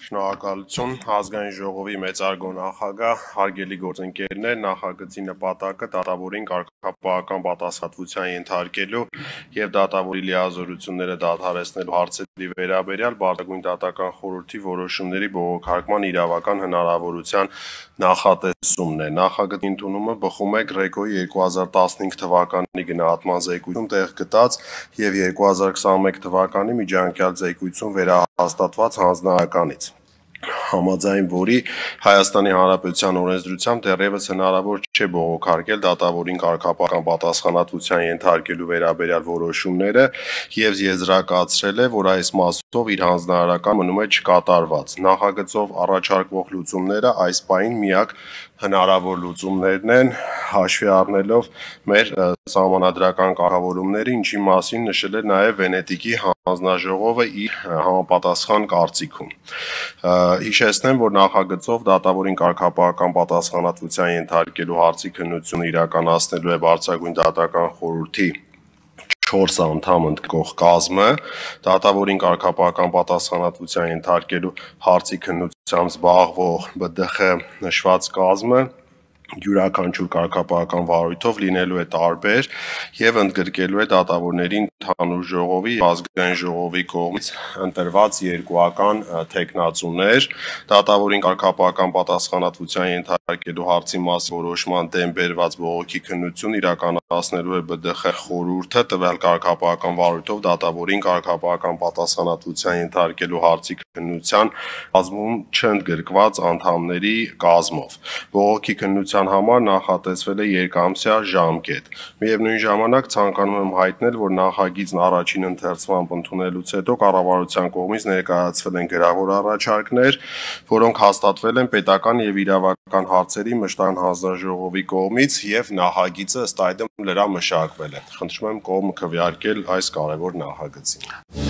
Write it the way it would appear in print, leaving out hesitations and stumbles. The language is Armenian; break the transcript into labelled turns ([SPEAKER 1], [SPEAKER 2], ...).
[SPEAKER 1] Շնորհակալություն ազգային ժողովի մեծարգո նախագահ, հարգելի գործընկերներ, նախագծի նպատակը դատավորին կարգապահական պատասխանատվության ենթարկելու եւ դատավորի լիազորությունները դադարեցնելու հարցերի վերաբերյալ Բարձրագույն դատական խորհրդի որոշումների բողոքարկման իրավական հնարավորության նախատեսումն է։ Նախագծի ընդունումը բխում է Գրեկոյի 2015 թվականի գնահատման զեկույցում տեղ գտած եւ 2021 թվականի միջանկյալ զեկույցում վերահաստատված հանձնարարականից, համաձայն որի Հայաստանի Հանրապետության օրենսդրությամբ դեռևս հնարավոր չէ բողոքարկել դատավորին կարգապահական պատասխանատվության ենթարկելու վերաբերյալ որոշումները եւ եզրակացրել է, որ այս մասով իր հանձնարարական մնում է չկատարված։ Նախագծով առաջարկվող լուծումները այս պահին միակ հնարավոր լուծումներն են, հաշվի առնելով մեր սահմանադրական կարգավորումները, ինչի մասին նշել է նաև Վենետիկի հանձնաժողովը իր համապատասխան կարծիքում։ Հիշեցնեմ, որ նախագծով դատավորին կարգապահական պատասխանատվության ենթարկելու հարցի քննությունը իրականացնելու է Բարձրագույն դատական խորհրդի 4 անդամ ընդգրկող կազմը, դատավորին կարգապահական պատասխանատվության ենթարկելու հարցի քննությամբ զբաղվող ԲԴԽ նշված կազմը յուրաքանչյուր կարգապահական վարույթով լինելու է տարբեր եւ ընդգրկելու է դատավորների ընդհանուր ժողովի եւ ազգային ժողովի կողմից ընտրված երկուական թեկնածուներ, դատավորին կարգապահական պատասխանատվության ենթարկելու հարցի մաս որոշման դեմ բերված բողոքի քննություն իրականացնելու է ԲԴԽ խորհուրդը տվյալ կարգապահական վարույթով դատավորին կարգապահական պատասխանատվության ենթարկելու հարցի քննության կազմում չընդգրկված անդամների կազմով։ Բողոքի քննության համար նախատեսվել է երկամսյա ժամկետ։ Միևնույն ժամանակ ցանկանում եմ հայտնել, որ նախագիծն առաջին ընթերցմամբ ընդունելուց հետո կառավարության կողմից ներկայացվել են գրավոր առաջարկներ, որոնք հաստատվել են պետական եւ իրավական հարցերի մշտական հանձնաժողովի կողմից եւ նախագիծը ըստ այդմ լրամշակվել է։ Խնդրում եմ կողմը քվեարկել այս կարևոր նախագծին։